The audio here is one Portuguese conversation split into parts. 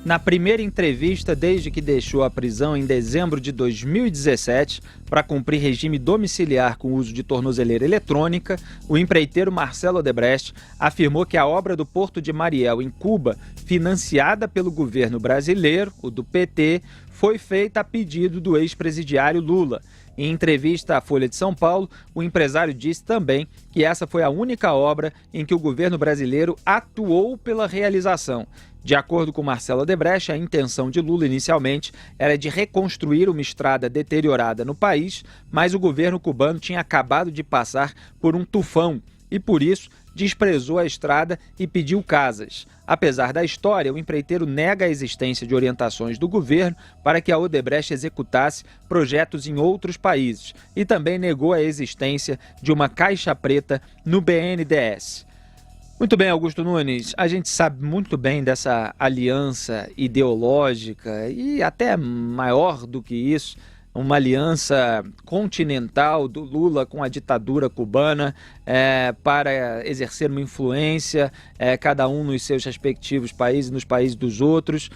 na primeira entrevista desde que deixou a prisão em dezembro de 2017 para cumprir regime domiciliar com uso de tornozeleira eletrônica, o empreiteiro Marcelo Odebrecht afirmou que a obra do Porto de Mariel, em Cuba, financiada pelo governo brasileiro, o do PT, foi feita a pedido do ex-presidiário Lula. Em entrevista à Folha de São Paulo, o empresário disse também que essa foi a única obra em que o governo brasileiro atuou pela realização. De acordo com Marcelo Odebrecht, a intenção de Lula inicialmente era de reconstruir uma estrada deteriorada no país, mas o governo cubano tinha acabado de passar por um tufão e, por isso, desprezou a estrada e pediu casas. Apesar da história, o empreiteiro nega a existência de orientações do governo para que a Odebrecht executasse projetos em outros países e também negou a existência de uma caixa preta no BNDES. Muito bem, Augusto Nunes, a gente sabe muito bem dessa aliança ideológica e até maior do que isso, uma aliança continental do Lula com a ditadura cubana para exercer uma influência, cada um nos seus respectivos países, nos países dos outros,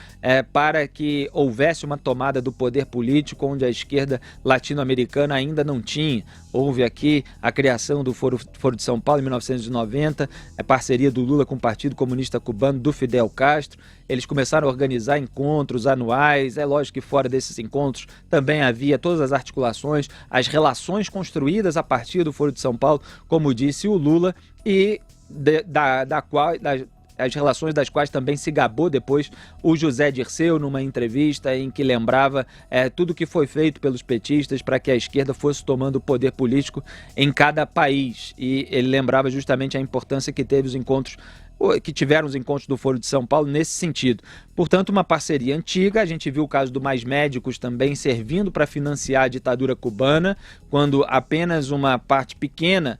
para que houvesse uma tomada do poder político onde a esquerda latino-americana ainda não tinha. Houve aqui a criação do Foro de São Paulo em 1990, a parceria do Lula com o Partido Comunista Cubano do Fidel Castro. Eles começaram a organizar encontros anuais, é lógico que fora desses encontros também havia todas as articulações, as relações construídas a partir do Foro de São Paulo, como disse o Lula, e as relações das quais também se gabou depois o José Dirceu numa entrevista em que lembrava tudo que foi feito pelos petistas para que a esquerda fosse tomando o poder político em cada país. E ele lembrava justamente a importância que teve que tiveram os encontros do Foro de São Paulo nesse sentido. Portanto, uma parceria antiga. A gente viu o caso do Mais Médicos também servindo para financiar a ditadura cubana, quando apenas uma parte pequena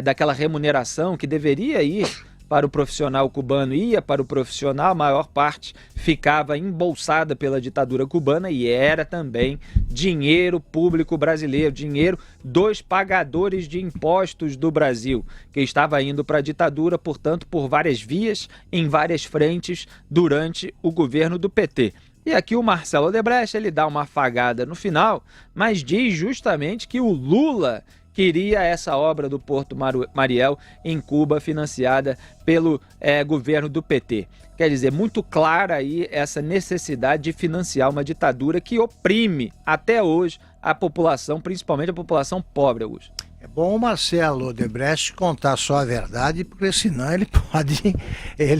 daquela remuneração que deveria ir para o profissional cubano ia para o profissional, a maior parte ficava embolsada pela ditadura cubana e era também dinheiro público brasileiro, dinheiro dos pagadores de impostos do Brasil, que estava indo para a ditadura, portanto, por várias vias, em várias frentes, durante o governo do PT. E aqui o Marcelo Odebrecht, ele dá uma afagada no final, mas diz justamente que o Lula queria essa obra do Porto Mariel em Cuba, financiada pelo governo do PT. Quer dizer, muito clara aí essa necessidade de financiar uma ditadura que oprime até hoje a população, principalmente a população pobre, Augusto. É bom o Marcelo Odebrecht contar só a verdade, porque senão ele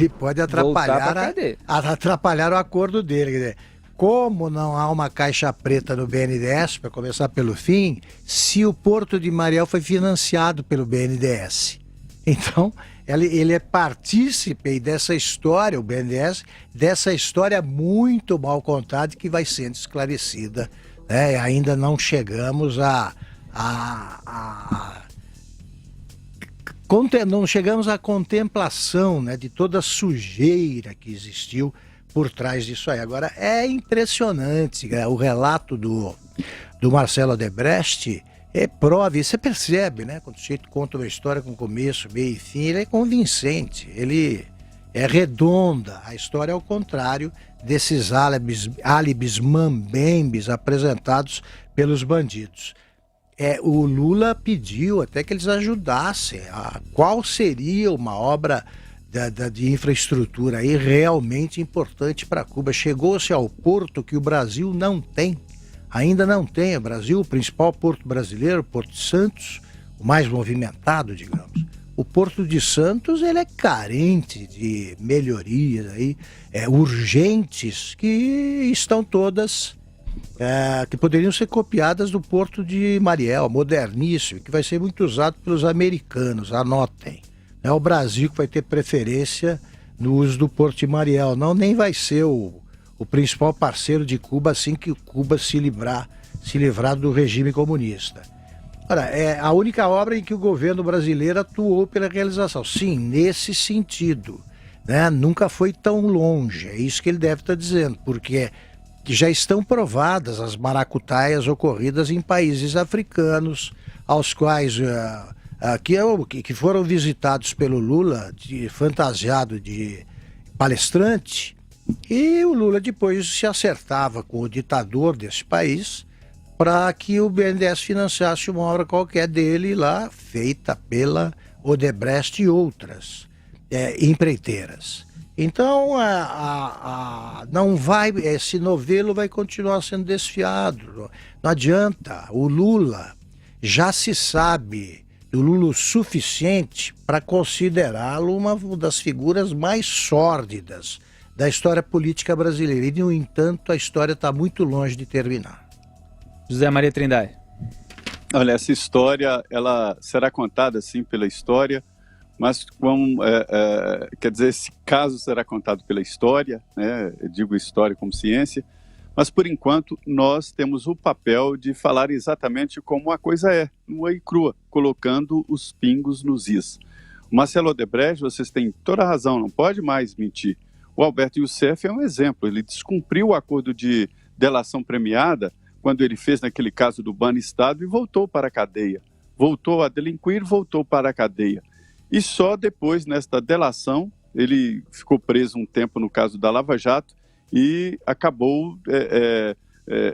pode atrapalhar o acordo dele. Quer dizer, como não há uma caixa preta no BNDES, para começar pelo fim, se o Porto de Mariel foi financiado pelo BNDES? Então, ele é partícipe dessa história, o BNDES, dessa história muito mal contada que vai sendo esclarecida, né? Ainda não chegamos não chegamos à contemplação, né, de toda a sujeira que existiu por trás disso aí. Agora, é impressionante, o relato do Marcelo Odebrecht prova, e você percebe, né? Quando o sujeito conta uma história com começo, meio e fim, ele é convincente, ele é redonda. A história é ao contrário desses álibis mambembes apresentados pelos bandidos. O Lula pediu até que eles ajudassem. Qual seria uma obra de infraestrutura aí realmente importante para Cuba? Chegou-se ao porto que o Brasil não tem, ainda não tem. O Brasil, o principal porto brasileiro, o Porto de Santos, o mais movimentado, digamos. O Porto de Santos, ele é carente de melhorias aí, urgentes, que estão todas, que poderiam ser copiadas do Porto de Mariel, moderníssimo, que vai ser muito usado pelos americanos, anotem. É o Brasil que vai ter preferência no uso do Porto de Mariel. Não, nem vai ser o principal parceiro de Cuba assim que Cuba se livrar do regime comunista. Ora, é a única obra em que o governo brasileiro atuou pela realização. Sim, nesse sentido, né? Nunca foi tão longe. É isso que ele deve estar dizendo, porque já estão provadas as maracutaias ocorridas em países africanos, aos quais que foram visitados pelo Lula, fantasiado de palestrante, e o Lula depois se acertava com o ditador desse país para que o BNDES financiasse uma obra qualquer dele lá, feita pela Odebrecht e outras empreiteiras. Então, não vai, esse novelo vai continuar sendo desfiado. Não adianta. O Lula, já se sabe do Lula o suficiente para considerá-lo uma das figuras mais sórdidas da história política brasileira. E, no entanto, a história está muito longe de terminar. José Maria Trindade. Olha, essa história, ela será contada, sim, pela história, mas quer dizer, esse caso será contado pela história, né? Eu digo história como ciência, mas, por enquanto, nós temos o papel de falar exatamente como a coisa é, nua e crua, colocando os pingos nos is. O Marcelo Odebrecht, vocês têm toda a razão, não pode mais mentir. O Alberto Youssef é um exemplo, ele descumpriu o acordo de delação premiada quando ele fez naquele caso do Banestado e voltou para a cadeia. Voltou a delinquir, voltou para a cadeia. E só depois, nesta delação, ele ficou preso um tempo no caso da Lava Jato e acabou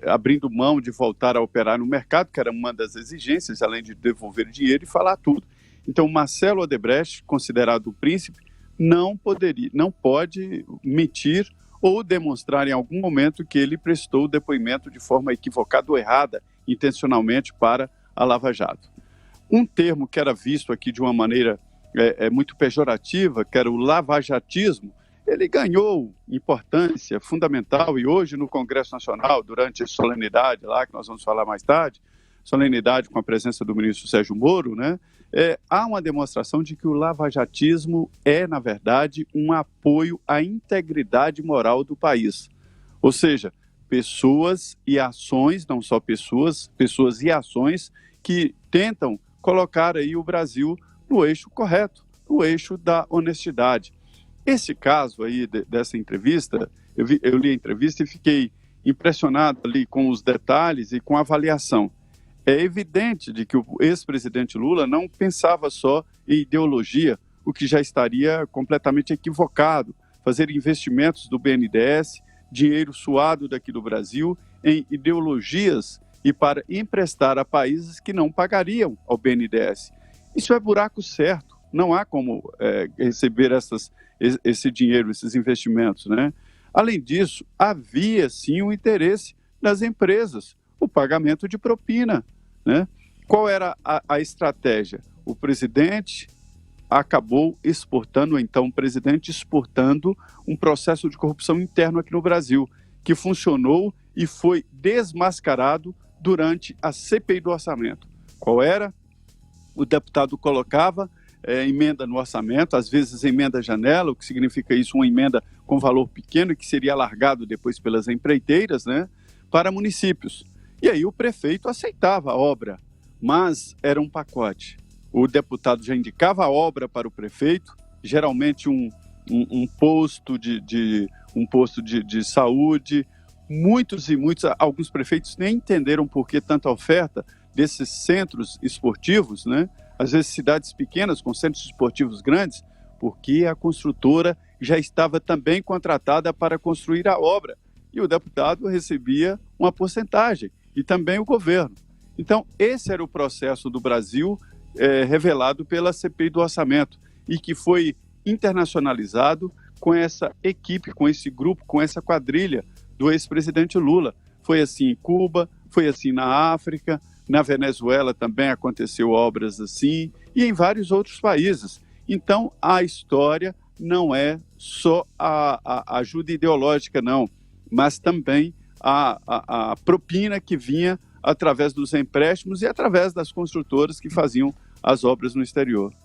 abrindo mão de voltar a operar no mercado, que era uma das exigências, além de devolver dinheiro e falar tudo. Então, Marcelo Odebrecht, considerado o príncipe, não pode mentir ou demonstrar em algum momento que ele prestou o depoimento de forma equivocada ou errada, intencionalmente, para a Lava Jato. Um termo que era visto aqui de uma maneira muito pejorativa, que era o lavajatismo, ele ganhou importância fundamental e hoje no Congresso Nacional, durante a solenidade lá, que nós vamos falar mais tarde, solenidade com a presença do ministro Sérgio Moro, né? Há uma demonstração de que o lavajatismo é, na verdade, um apoio à integridade moral do país. Ou seja, pessoas e ações, não só pessoas e ações que tentam colocar aí o Brasil no eixo correto, no eixo da honestidade. Esse caso aí dessa entrevista, eu li a entrevista e fiquei impressionado ali com os detalhes e com a avaliação. É evidente de que o ex-presidente Lula não pensava só em ideologia, o que já estaria completamente equivocado. Fazer investimentos do BNDES, dinheiro suado daqui do Brasil, em ideologias e para emprestar a países que não pagariam ao BNDES. Isso é buraco certo, não há como receber esse dinheiro, esses investimentos, né? Além disso, havia sim um interesse das empresas, o pagamento de propina, né? Qual era a estratégia? O presidente acabou exportando um processo de corrupção interno aqui no Brasil, que funcionou e foi desmascarado durante a CPI do orçamento. Qual era? O deputado colocava emenda no orçamento, às vezes emenda janela, o que significa isso, uma emenda com valor pequeno que seria alargado depois pelas empreiteiras, né, para municípios. E aí o prefeito aceitava a obra, mas era um pacote. O deputado já indicava a obra para o prefeito, geralmente um posto de saúde. Alguns prefeitos nem entenderam por que tanta oferta desses centros esportivos, né? Às vezes cidades pequenas com centros esportivos grandes, porque a construtora já estava também contratada para construir a obra e o deputado recebia uma porcentagem e também o governo. Então, esse era o processo do Brasil revelado pela CPI do orçamento e que foi internacionalizado com essa equipe, com esse grupo, com essa quadrilha do ex-presidente Lula. Foi assim em Cuba, foi assim na África, na Venezuela também aconteceu obras assim e em vários outros países. Então, a história não é só a ajuda ideológica, não, mas também a propina que vinha através dos empréstimos e através das construtoras que faziam as obras no exterior.